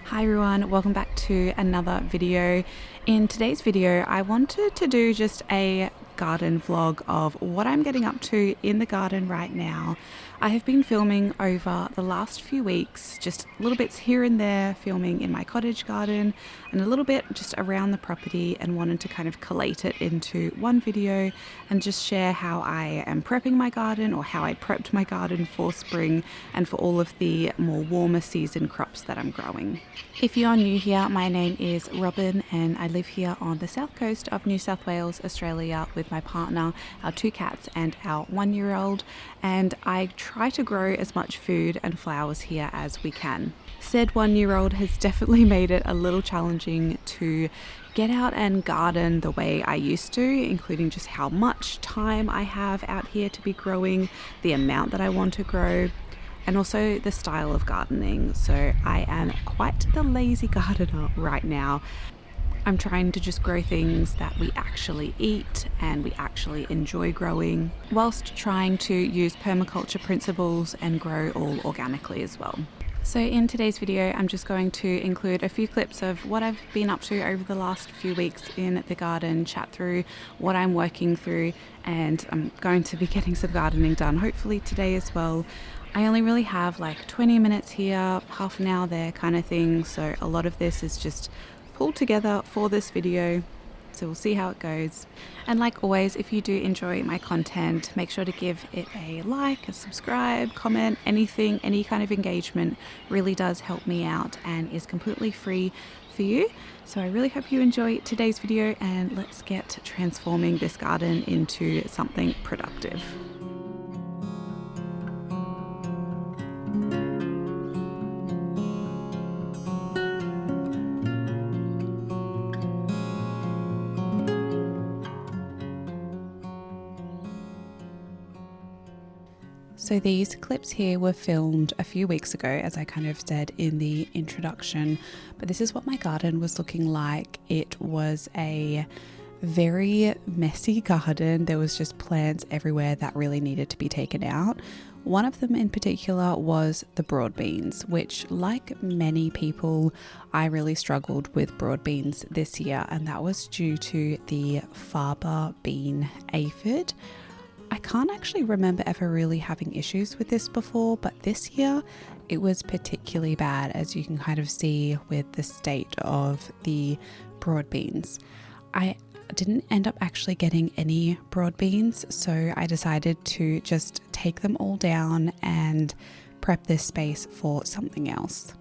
Hi everyone, welcome back to another video. In today's video, I wanted to do just a garden vlog of what I'm getting up to in the garden right now. I have been filming over the last few weeks, just little bits here and there, filming in my cottage garden and a little bit just around the property, and wanted to kind of collate it into one video and just share how I am prepping my garden, or how I prepped my garden for spring and for all of the more warmer season crops that I'm growing. If you are new here, my name is Robyn and I live here on the south coast of New South Wales, Australia, with my partner, our 2 cats and our 1-year-old, and I try to grow as much food and flowers here as we can. Said 1-year-old has definitely made it a little challenging to get out and garden the way I used to, including just how much time I have out here to be growing, the amount that I want to grow, and also the style of gardening. So I am quite the lazy gardener right now. I'm trying to just grow things that we actually eat and we actually enjoy growing, whilst trying to use permaculture principles and grow all organically as well. So in today's video, I'm just going to include a few clips of what I've been up to over the last few weeks in the garden, chat through what I'm working through, and I'm going to be getting some gardening done hopefully today as well. I only really have like 20 minutes here, half an hour there kind of thing, so a lot of this is just pulled together for this video. So we'll see how it goes. And like always, if you do enjoy my content, make sure to give it a like, a subscribe, comment, anything, any kind of engagement really does help me out and is completely free for you. So I really hope you enjoy today's video, and let's get transforming this garden into something productive. So these clips here were filmed a few weeks ago, as I kind of said in the introduction, but this is what my garden was looking like. It was a very messy garden. There was just plants everywhere that really needed to be taken out. One of them in particular was the broad beans, which, like many people, I really struggled with broad beans this year, and that was due to the faba bean aphid. I can't actually remember ever really having issues with this before, but this year it was particularly bad, as you can kind of see with the state of the broad beans. I didn't end up actually getting any broad beans, so I decided to just take them all down and prep this space for something else.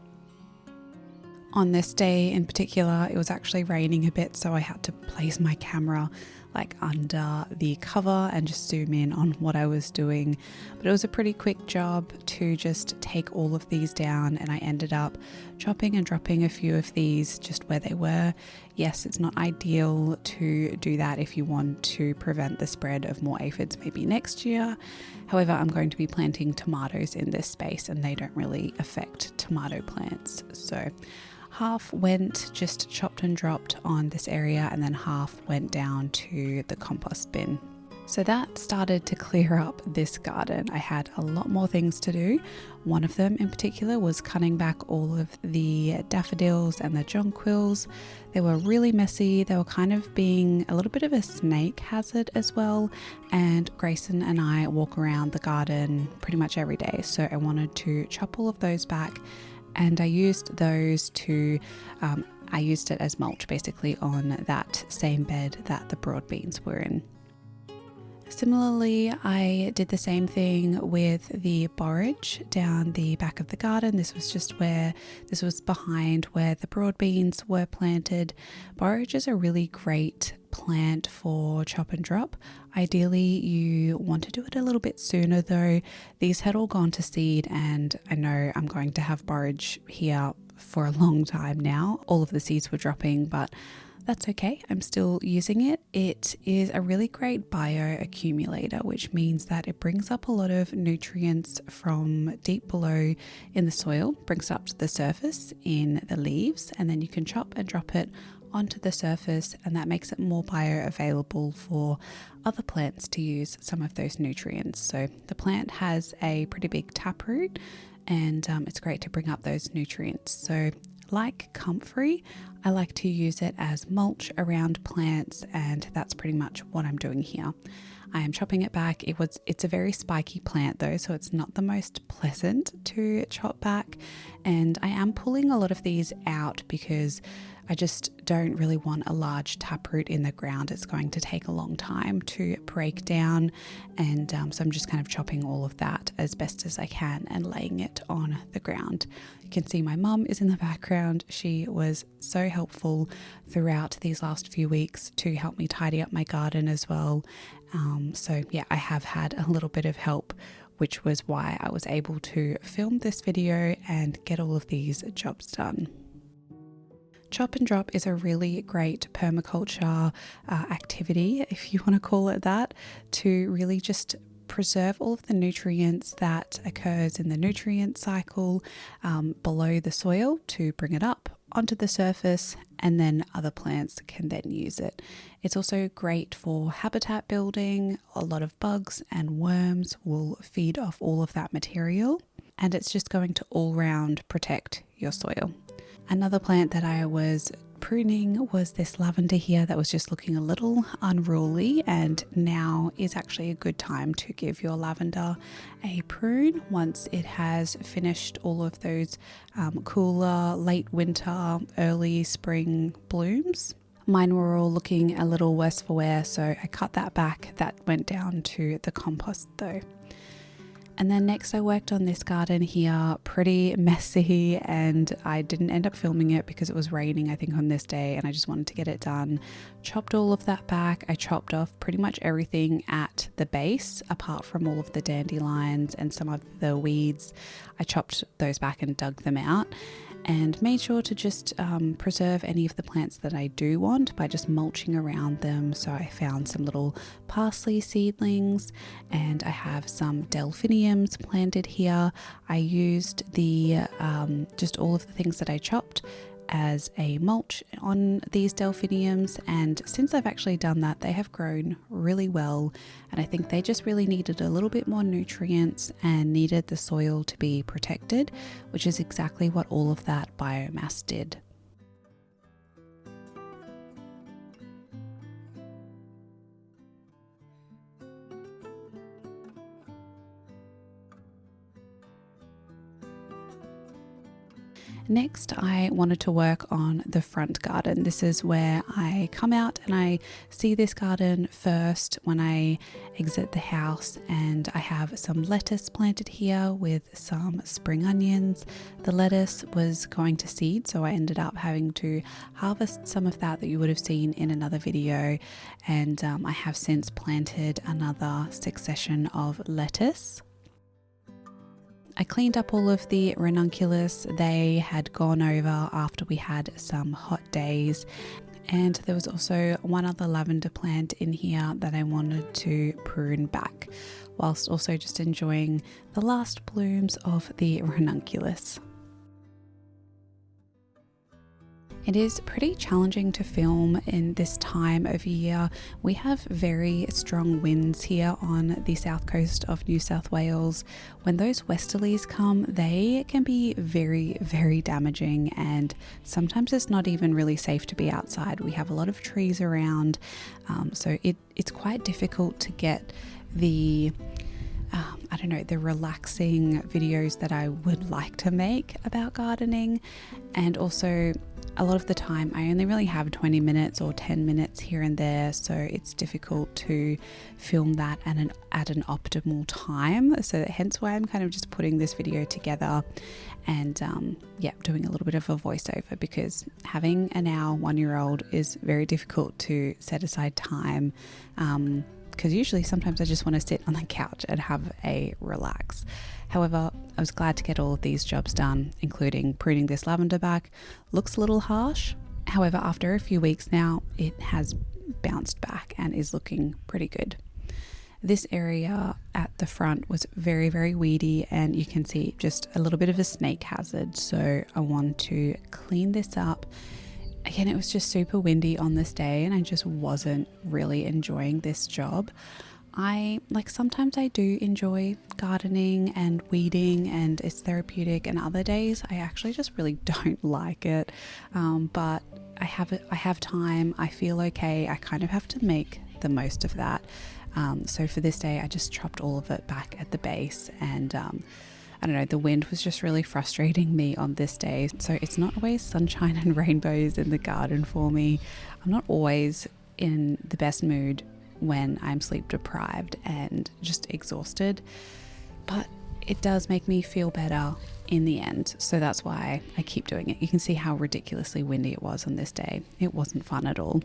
On this day in particular, it was actually raining a bit, so I had to place my camera like under the cover and just zoom in on what I was doing. But it was a pretty quick job to just take all of these down, and I ended up chopping and dropping a few of these just where they were. Yes, it's not ideal to do that if you want to prevent the spread of more aphids maybe next year. However, I'm going to be planting tomatoes in this space, and they don't really affect tomato plants. So half went just chopped and dropped on this area, and then half went down to the compost bin. So that started to clear up this garden. I had a lot more things to do. One of them in particular was cutting back all of the daffodils and the jonquils. They were really messy. They were kind of being a little bit of a snake hazard as well. And Grayson and I walk around the garden pretty much every day. So I wanted to chop all of those back, and I used those to, I used it as mulch basically on that same bed that the broad beans were in. Similarly, I did the same thing with the borage down the back of the garden. This was behind where the broad beans were planted. Borage is a really great plant for chop and drop. Ideally, you want to do it a little bit sooner though. These had all gone to seed, and I know I'm going to have borage here for a long time now. All of the seeds were dropping, but that's okay. I'm still using it. It is a really great bioaccumulator, which means that it brings up a lot of nutrients from deep below in the soil, brings it up to the surface in the leaves, and then you can chop and drop it onto the surface, and that makes it more bioavailable for other plants to use some of those nutrients. So the plant has a pretty big taproot, and it's great to bring up those nutrients. So like comfrey, I like to use it as mulch around plants, and that's pretty much what I'm doing here. I am chopping it back. It's a very spiky plant though, so it's not the most pleasant to chop back. And I am pulling a lot of these out because I just don't really want a large taproot in the ground. It's going to take a long time to break down. And so I'm just kind of chopping all of that as best as I can and laying it on the ground. You can see my mum is in the background. She was so helpful throughout these last few weeks to help me tidy up my garden as well. So yeah, I have had a little bit of help, which was why I was able to film this video and get all of these jobs done. Chop and drop is a really great permaculture activity, if you want to call it that, to really just preserve all of the nutrients that occurs in the nutrient cycle below the soil to bring it up onto the surface, and then other plants can then use it. It's also great for habitat building. A lot of bugs and worms will feed off all of that material, and it's just going to all round protect your soil. Another plant that I was pruning was this lavender here that was just looking a little unruly, and now is actually a good time to give your lavender a prune once it has finished all of those cooler late winter, early spring blooms. Mine were all looking a little worse for wear, so I cut that back. That went down to the compost though. And then next I worked on this garden here, pretty messy, and I didn't end up filming it because it was raining I think on this day, and I just wanted to get it done. Chopped all of that back. I chopped off pretty much everything at the base apart from all of the dandelions and some of the weeds. I chopped those back and dug them out, and made sure to just preserve any of the plants that I do want by just mulching around them. So I found some little parsley seedlings, and I have some delphiniums planted here. I used the just all of the things that I chopped as a mulch on these delphiniums, and since I've actually done that, they have grown really well, and I think they just really needed a little bit more nutrients and needed the soil to be protected, which is exactly what all of that biomass did. Next, I wanted to work on the front garden. This is where I come out and I see this garden first when I exit the house, and I have some lettuce planted here with some spring onions. The lettuce was going to seed, so I ended up having to harvest some of that you would have seen in another video, and I have since planted another succession of lettuce. I cleaned up all of the ranunculus. They had gone over after we had some hot days, and there was also one other lavender plant in here that I wanted to prune back, whilst also just enjoying the last blooms of the ranunculus. It is pretty challenging to film in this time of year. We have very strong winds here on the south coast of New South Wales. When those westerlies come, they can be very, very damaging, and sometimes it's not even really safe to be outside. We have a lot of trees around, so it's quite difficult to get the the relaxing videos that I would like to make about gardening. And also, a lot of the time I only really have 20 minutes or 10 minutes here and there, so it's difficult to film that at an optimal time. So hence why I'm kind of just putting this video together and doing a little bit of a voiceover, because having a now 1-year-old is very difficult to set aside time, because usually sometimes I just want to sit on the couch and have a relax. However, I was glad to get all of these jobs done, including pruning this lavender back. Looks a little harsh. However, after a few weeks now, it has bounced back and is looking pretty good. This area at the front was very, very weedy, and you can see just a little bit of a snake hazard. So I want to clean this up. Again, it was just super windy on this day, and I just wasn't really enjoying this job. sometimes I do enjoy gardening and weeding and it's therapeutic, and other days I actually just really don't like it. But I have time, I feel okay, I kind of have to make the most of that. So for this day I just chopped all of it back at the base, and I don't know, the wind was just really frustrating me on this day. So it's not always sunshine and rainbows in the garden for me. I'm not always in the best mood when I'm sleep deprived and just exhausted, but it does make me feel better in the end. So that's why I keep doing it. You can see how ridiculously windy it was on this day. It wasn't fun at all.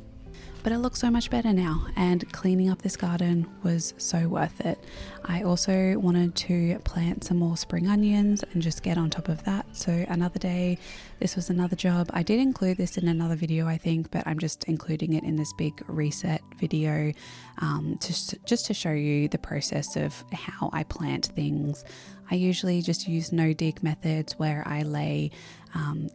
But it looks so much better now, and cleaning up this garden was so worth it. I also wanted to plant some more spring onions and just get on top of that. So another day, this was another job. I did include this in another video, I think, but I'm just including it in this big reset video just to show you the process of how I plant things. I usually just use no dig methods where I lay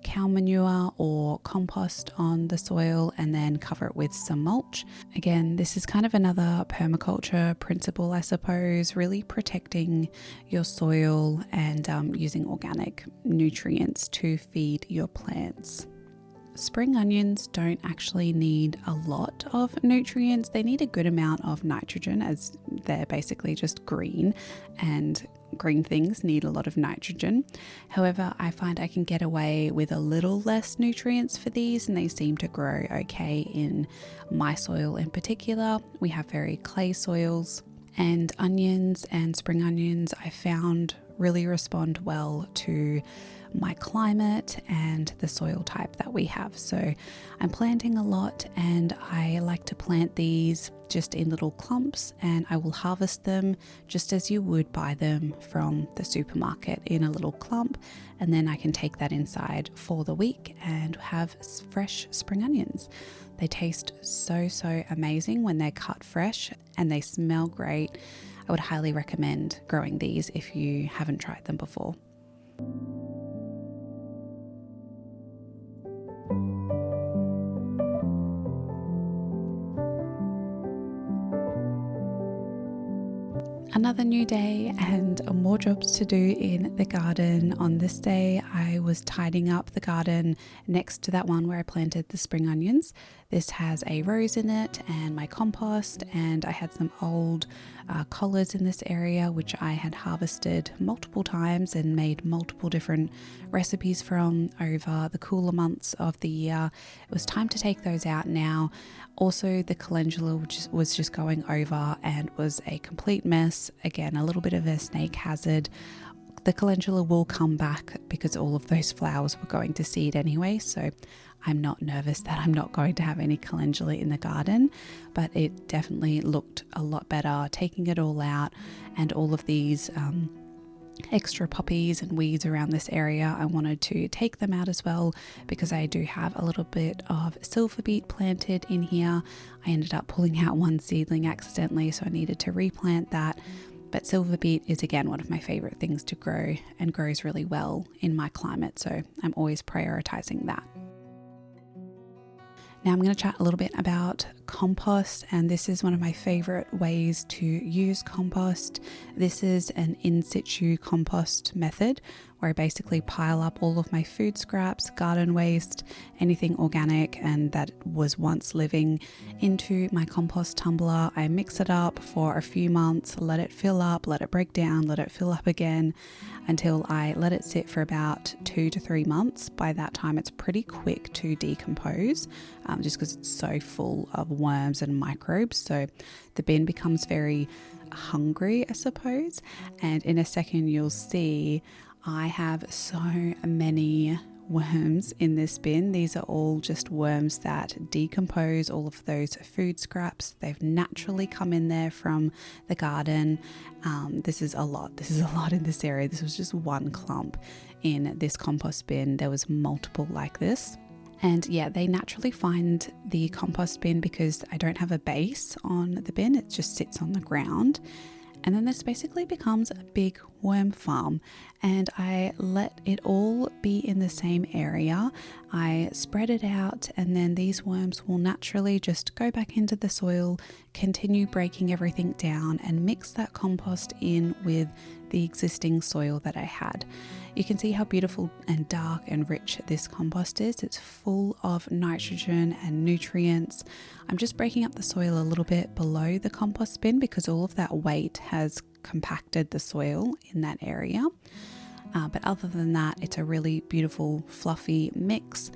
cow manure or compost on the soil and then cover it with some mulch. Again, this is kind of another permaculture principle, I suppose, really protecting your soil and using organic nutrients to feed your plants. Spring onions don't actually need a lot of nutrients. They need a good amount of nitrogen, as they're basically just green, and green things need a lot of nitrogen. However, I find I can get away with a little less nutrients for these, and they seem to grow okay in my soil in particular. We have very clay soils, and onions and spring onions I found really respond well to my climate and the soil type that we have. So I'm planting a lot, and I like to plant these just in little clumps, and I will harvest them just as you would buy them from the supermarket in a little clump, and then I can take that inside for the week and have fresh spring onions. They taste so amazing when they're cut fresh, and they smell great. I would highly recommend growing these if you haven't tried them before. Another new day and more jobs to do in the garden. On this day, I was tidying up the garden next to that one where I planted the spring onions. This has a rose in it and my compost, and I had some old collards in this area which I had harvested multiple times and made multiple different recipes from over the cooler months of the year. It was time to take those out now. Also, the calendula, which was just going over and was a complete mess. Again, a little bit of a snake hazard. The calendula will come back because all of those flowers were going to seed anyway, so I'm not nervous that I'm not going to have any calendula in the garden, but it definitely looked a lot better taking it all out, and all of these extra poppies and weeds around this area, I wanted to take them out as well because I do have a little bit of silver beet planted in here. I ended up pulling out one seedling accidentally, so I needed to replant that. But silver beet is again one of my favorite things to grow and grows really well in my climate, so I'm always prioritizing that. Now I'm going to chat a little bit about compost, and this is one of my favorite ways to use compost. This is an in situ compost method where I basically pile up all of my food scraps, garden waste, anything organic and that was once living into my compost tumbler. I mix it up for a few months, let it fill up, let it break down, let it fill up again until I let it sit for about 2 to 3 months. By that time, it's pretty quick to decompose just because it's so full of worms and microbes. So the bin becomes very hungry, I suppose. And in a second, you'll see I have so many worms in this bin. These are all just worms that decompose all of those food scraps. They've naturally come in there from the garden. This is a lot in this area. This was just one clump in this compost bin. There was multiple like this. And yeah, they naturally find the compost bin because I don't have a base on the bin. It just sits on the ground. And then this basically becomes a big worm farm, and I let it all be in the same area. I spread it out, and then these worms will naturally just go back into the soil, continue breaking everything down, and mix that compost in with the existing soil that I had. You can see how beautiful and dark and rich this compost is. It's full of nitrogen and nutrients. I'm just breaking up the soil a little bit below the compost bin because all of that weight has compacted the soil in that area. But other than that, it's a really beautiful, fluffy mix.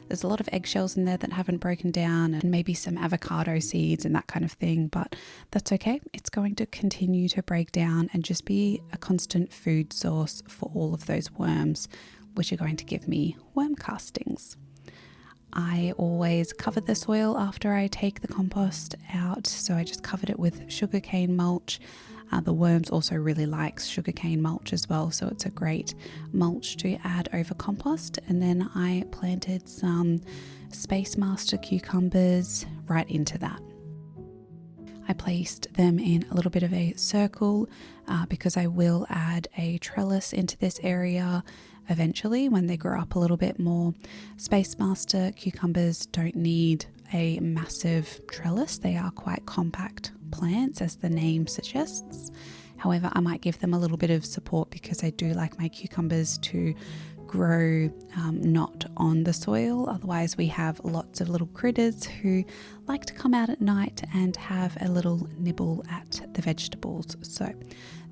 There's a lot of eggshells in there that haven't broken down, and maybe some avocado seeds and that kind of thing, but that's okay. It's going to continue to break down and just be a constant food source for all of those worms, which are going to give me worm castings. I always cover the soil after I take the compost out, so I just covered it with sugarcane mulch. The worms also really like sugarcane mulch as well, so it's a great mulch to add over compost. And then I planted some Space Master cucumbers right into that. I placed them in a little bit of a circle because I will add a trellis into this area eventually when they grow up a little bit more. Space Master cucumbers don't need a massive trellis. They are quite compact plants, as the name suggests. However, I might give them a little bit of support because I do like my cucumbers to grow not on the soil. Otherwise, we have lots of little critters who like to come out at night and have a little nibble at the vegetables. So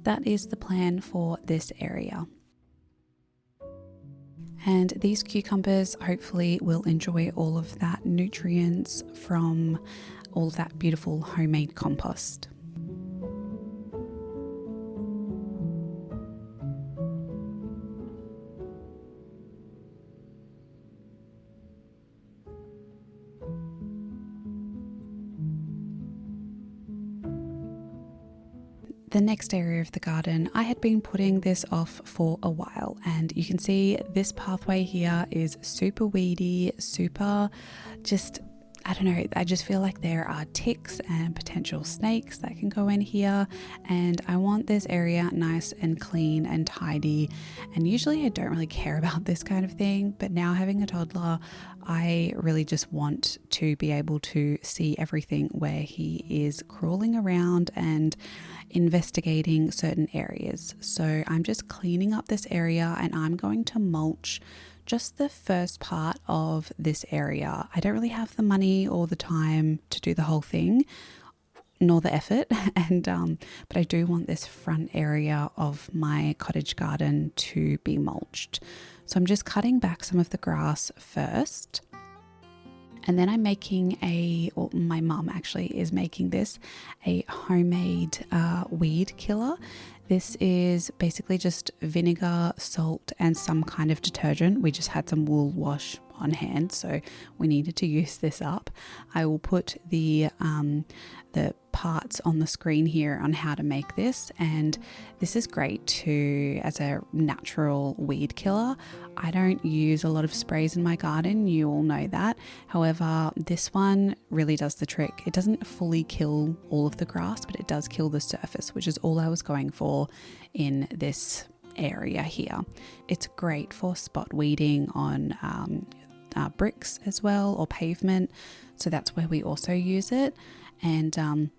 that is the plan for this area. And these cucumbers hopefully will enjoy all of that nutrients from all of that beautiful homemade compost. The next area of the garden, I had been putting this off for a while, and you can see this pathway here is super weedy, super just, I don't know, I just feel like there are ticks and potential snakes that can go in here, and I want this area nice and clean and tidy. And usually I don't really care about this kind of thing, but now having a toddler, I really just want to be able to see everything where he is crawling around and investigating certain areas. So I'm just cleaning up this area, and I'm going to mulch just the first part of this area. I don't really have the money or the time to do the whole thing, nor the effort, and but I do want this front area of my cottage garden to be mulched. So I'm just cutting back some of the grass first. And then I'm making or my mum actually is making this, a homemade weed killer. This is basically just vinegar, salt, and some kind of detergent. We just had some wool wash on hand, so we needed to use this up. I will put the parts on the screen here on how to make this, and this is great as a natural weed killer. I don't use a lot of sprays in my garden, you all know that. However, this one really does the trick. It doesn't fully kill all of the grass, but it does kill the surface, which is all I was going for in this area here. It's great for spot weeding on bricks as well, or pavement, so that's where we also use it. And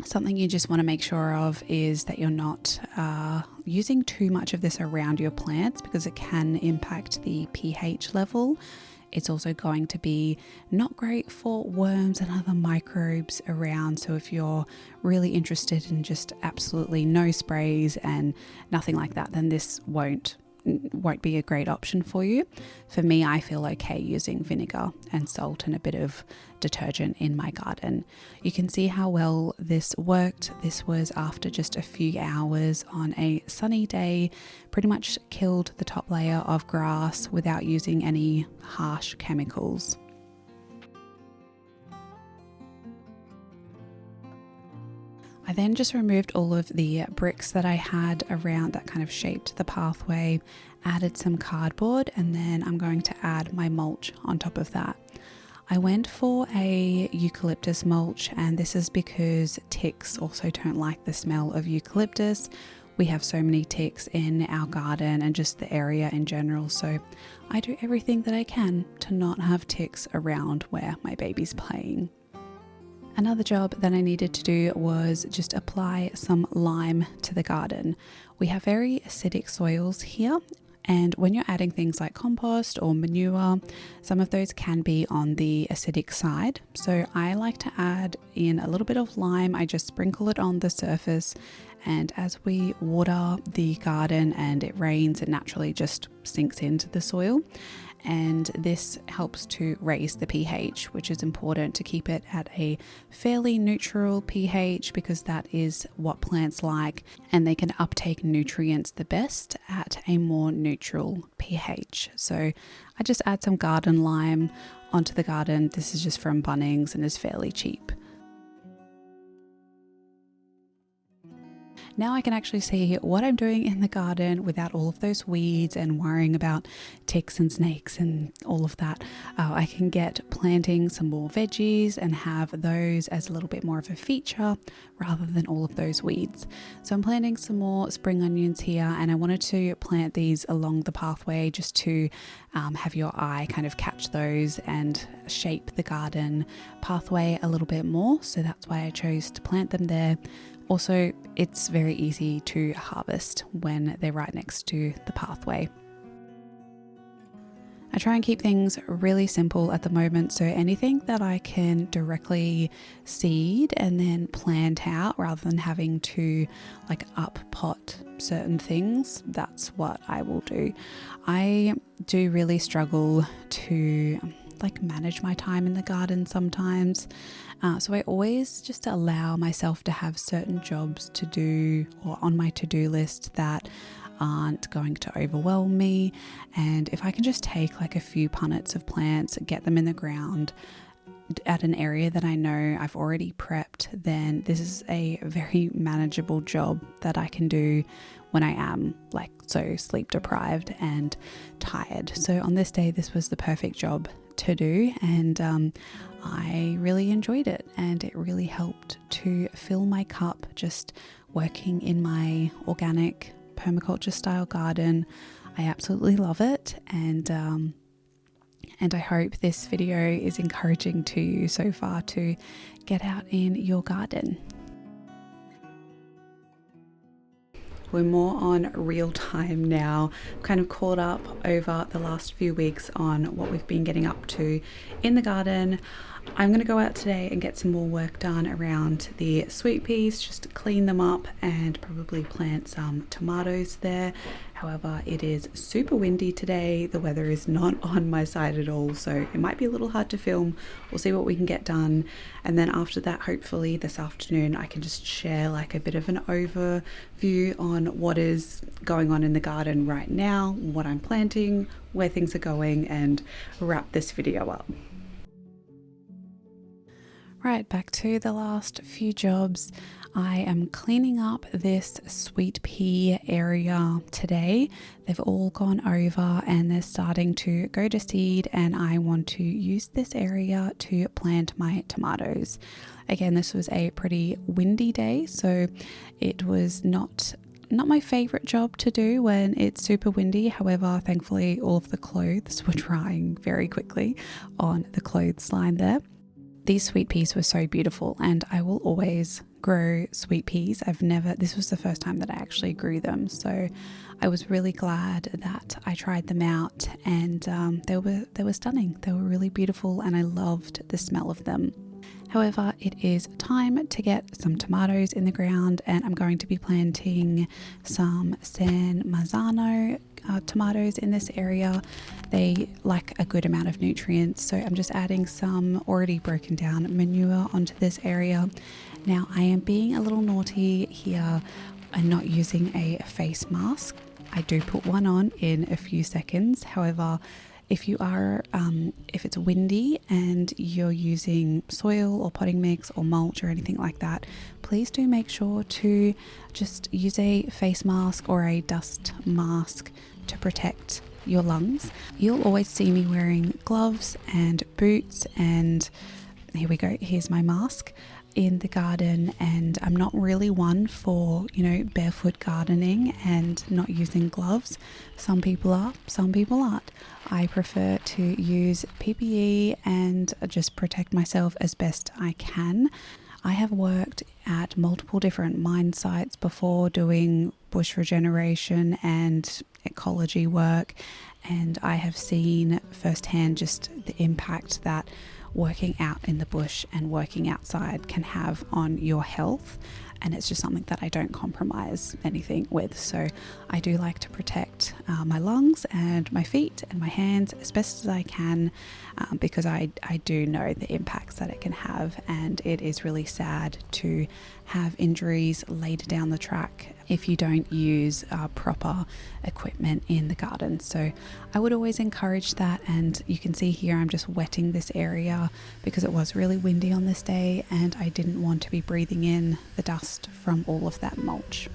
something you just want to make sure of is that you're not using too much of this around your plants, because it can impact the pH level. It's also going to be not great for worms and other microbes around. So if you're really interested in just absolutely no sprays and nothing like that, then this won't be a great option for you. For me, I feel okay using vinegar and salt and a bit of detergent in my garden. You can see how well this worked. This was after just a few hours on a sunny day. Pretty much killed the top layer of grass without using any harsh chemicals. I then just removed all of the bricks that I had around that kind of shaped the pathway, added some cardboard, and then I'm going to add my mulch on top of that. I went for a eucalyptus mulch, and this is because ticks also don't like the smell of eucalyptus. We have so many ticks in our garden and just the area in general, so I do everything that I can to not have ticks around where my baby's playing. Another job that I needed to do was just apply some lime to the garden. We have very acidic soils here, and when you're adding things like compost or manure, some of those can be on the acidic side. So I like to add in a little bit of lime. I just sprinkle it on the surface, and as we water the garden and it rains, it naturally just sinks into the soil. And this helps to raise the pH, which is important to keep it at a fairly neutral pH, because that is what plants like, and they can uptake nutrients the best at a more neutral pH. So I just add some garden lime onto the garden. This is just from Bunnings and is fairly cheap. Now I can actually see what I'm doing in the garden without all of those weeds and worrying about ticks and snakes and all of that. I can get planting some more veggies and have those as a little bit more of a feature rather than all of those weeds. So I'm planting some more spring onions here, and I wanted to plant these along the pathway just to have your eye kind of catch those and shape the garden pathway a little bit more. So that's why I chose to plant them there. Also, it's very easy to harvest when they're right next to the pathway. I try and keep things really simple at the moment, so anything that I can directly seed and then plant out rather than having to like up pot certain things, that's what I will do. I do really struggle to manage my time in the garden sometimes. So I always just allow myself to have certain jobs to do or on my to-do list that aren't going to overwhelm me. And if I can just take like a few punnets of plants, get them in the ground at an area that I know I've already prepped, then this is a very manageable job that I can do when I am so sleep deprived and tired. So on this day, this was the perfect job to do, and I really enjoyed it, and it really helped to fill my cup just working in my organic permaculture style garden. I absolutely love it, and I hope this video is encouraging to you so far to get out in your garden. We're more on real time now. Kind of caught up over the last few weeks on what we've been getting up to in the garden. I'm going to go out today and get some more work done around the sweet peas, just to clean them up and probably plant some tomatoes there. However, it is super windy today. The weather is not on my side at all, so it might be a little hard to film. We'll see what we can get done. And then after that, hopefully this afternoon, I can just share like a bit of an overview on what is going on in the garden right now, what I'm planting, where things are going, and wrap this video up. Right, back to the last few jobs. I am cleaning up this sweet pea area today. They've all gone over and they're starting to go to seed, and I want to use this area to plant my tomatoes. Again, this was a pretty windy day, so it was not my favorite job to do when it's super windy. However, thankfully all of the clothes were drying very quickly on the clothesline there. These sweet peas were so beautiful, and I will always grow sweet peas. This was the first time that I actually grew them, so I was really glad that I tried them out, and they were stunning. They were really beautiful, and I loved the smell of them. However, it is time to get some tomatoes in the ground, and I'm going to be planting some San Marzano tomatoes in this area. They like a good amount of nutrients, so I'm just adding some already broken down manure onto this area. Now I am being a little naughty here and not using a face mask. I do put one on in a few seconds. However, if it's windy and you're using soil or potting mix or mulch or anything like that, please do make sure to just use a face mask or a dust mask to protect your lungs. You'll always see me wearing gloves and boots, and here we go, here's my mask. in the garden, and I'm not really one for, barefoot gardening and not using gloves. Some people are, some people aren't. I prefer to use PPE and just protect myself as best I can. I have worked at multiple different mine sites before doing bush regeneration and ecology work, and I have seen firsthand just the impact that working out in the bush and working outside can have on your health. And it's just something that I don't compromise anything with. So I do like to protect my lungs and my feet and my hands as best as I can, because I do know the impacts that it can have. And it is really sad to have injuries later down the track if you don't use proper equipment in the garden. So I would always encourage that. And you can see here I'm just wetting this area because it was really windy on this day and I didn't want to be breathing in the dust from all of that mulch.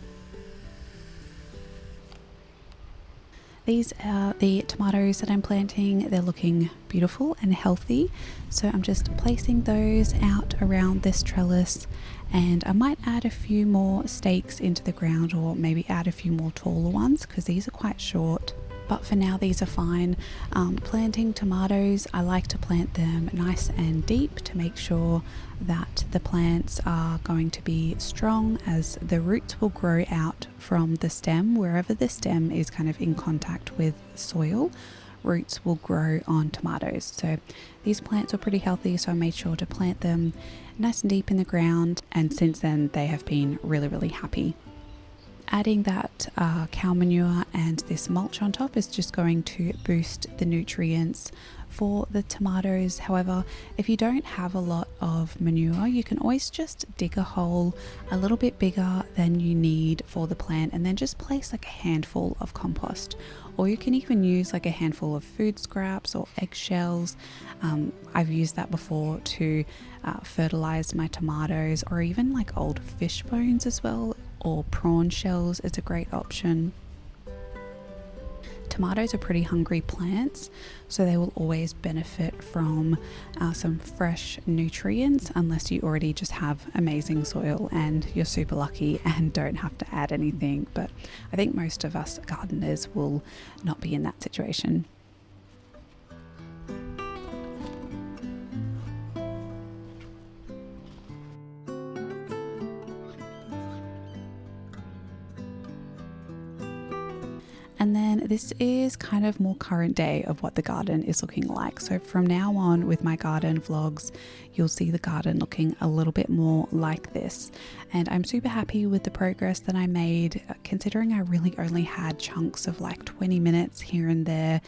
These are the tomatoes that I'm planting. They're looking beautiful and healthy. So I'm just placing those out around this trellis, and I might add a few more stakes into the ground, or maybe add a few more taller ones because these are quite short. But for now, these are fine. Planting tomatoes, I like to plant them nice and deep to make sure that the plants are going to be strong, as the roots will grow out from the stem. Wherever the stem is kind of in contact with soil, roots will grow on tomatoes. So these plants are pretty healthy, so I made sure to plant them nice and deep in the ground, and since then they have been really, really happy. Adding that cow manure and this mulch on top is just going to boost the nutrients for the tomatoes. However, if you don't have a lot of manure, you can always just dig a hole a little bit bigger than you need for the plant and then just place like a handful of compost. Or you can even use like a handful of food scraps or eggshells. I've used that before to fertilize my tomatoes, or even like old fish bones as well, or prawn shells is a great option. Tomatoes are pretty hungry plants, so they will always benefit from some fresh nutrients, unless you already just have amazing soil and you're super lucky and don't have to add anything. But I think most of us gardeners will not be in that situation. And then this is kind of more current day of what the garden is looking like. So from now on with my garden vlogs, you'll see the garden looking a little bit more like this. And I'm super happy with the progress that I made, considering I really only had chunks of like 20 minutes here and there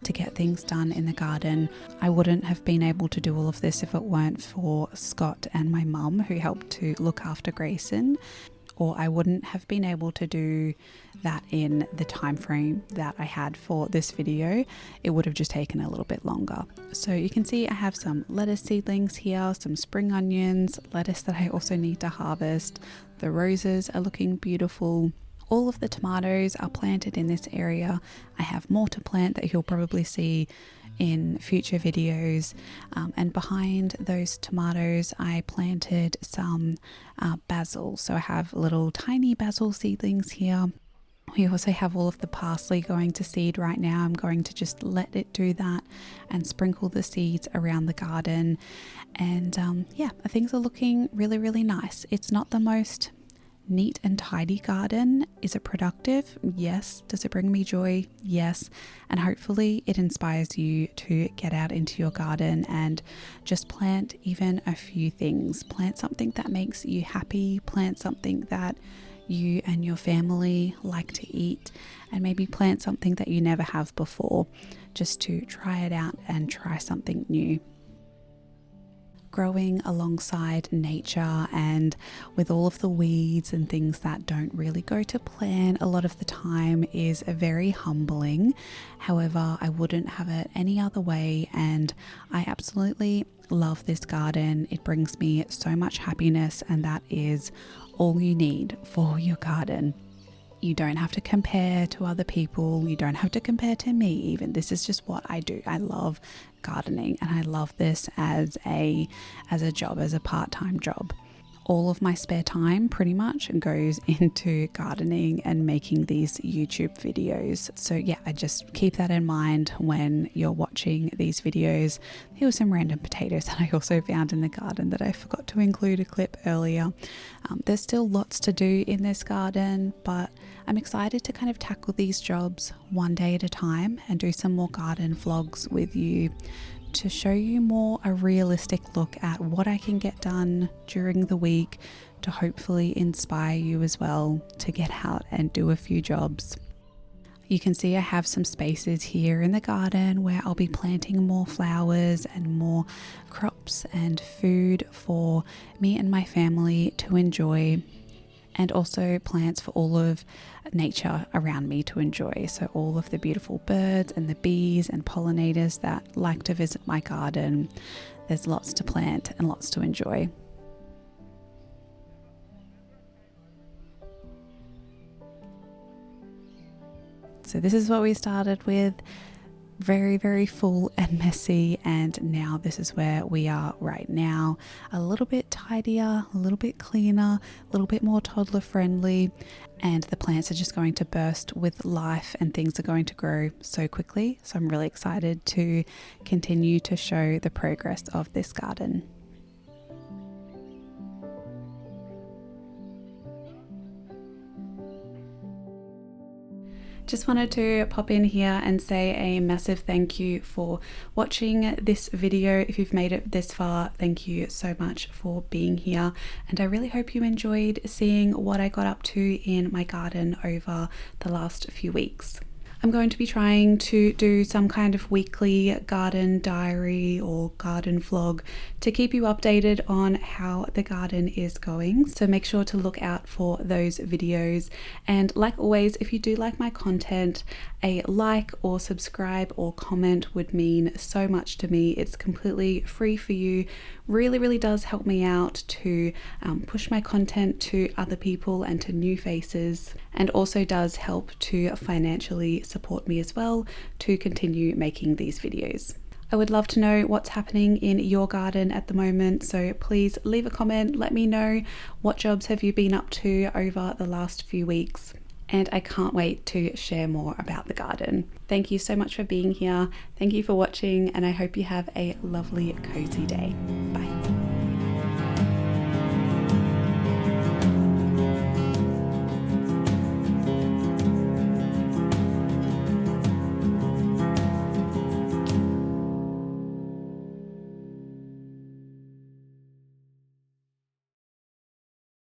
to get things done in the garden. I wouldn't have been able to do all of this if it weren't for Scott and my mum, who helped to look after Grayson. Or I wouldn't have been able to do that in the time frame that I had for this video. It would have just taken a little bit longer. So you can see I have some lettuce seedlings here, some spring onions, lettuce that I also need to harvest. The roses are looking beautiful. All of the tomatoes are planted in this area. I have more to plant that you'll probably see in future videos, and behind those tomatoes I planted some basil. So I have little tiny basil seedlings here. We also have all of the parsley going to seed right now. I'm going to just let it do that and sprinkle the seeds around the garden, and yeah, things are looking really, really nice. It's not the most neat and tidy garden. Is it productive? Yes. Does it bring me joy? Yes. And hopefully it inspires you to get out into your garden and just plant even a few things. Plant something that makes you happy. Plant something that you and your family like to eat, and maybe plant something that you never have before, just to try it out and try something new. Growing alongside nature and with all of the weeds and things that don't really go to plan a lot of the time is very humbling. However, I wouldn't have it any other way, and I absolutely love this garden. It brings me so much happiness, and that is all you need for your garden. You don't have to compare to other people. You don't have to compare to me even. This is just what I do. I love gardening, and I love this as a job, as a part-time job. all of my spare time pretty much goes into gardening and making these YouTube videos. So yeah, I just keep that in mind when you're watching these videos. Here were some random potatoes that I also found in the garden that I forgot to include a clip earlier. There's still lots to do in this garden, but I'm excited to kind of tackle these jobs one day at a time and do some more garden vlogs with you to show you more a realistic look at what I can get done during the week, to hopefully inspire you as well to get out and do a few jobs. You can see I have some spaces here in the garden where I'll be planting more flowers and more crops and food for me and my family to enjoy, and also plants for all of nature around me to enjoy. So all of the beautiful birds and the bees and pollinators that like to visit my garden. There's lots to plant and lots to enjoy. So this is what we started with. Very, very full and messy, and now this is where we are right now. A little bit tidier, a little bit cleaner, a little bit more toddler friendly, and the plants are just going to burst with life and things are going to grow so quickly. So I'm really excited to continue to show the progress of this garden. Just wanted to pop in here and say a massive thank you for watching this video. If you've made it this far, thank you so much for being here. And I really hope you enjoyed seeing what I got up to in my garden over the last few weeks. I'm going to be trying to do some kind of weekly garden diary or garden vlog to keep you updated on how the garden is going. So make sure to look out for those videos. And like always, if you do like my content, a like or subscribe or comment would mean so much to me. It's completely free for you. Really does help me out to push my content to other people and to new faces, and also does help to financially support me as well to continue making these videos. I would love to know what's happening in your garden at the moment, so please leave a comment, let me know what jobs have you been up to over the last few weeks, and I can't wait to share more about the garden. Thank you so much for being here, thank you for watching, and I hope you have a lovely cozy day. Bye.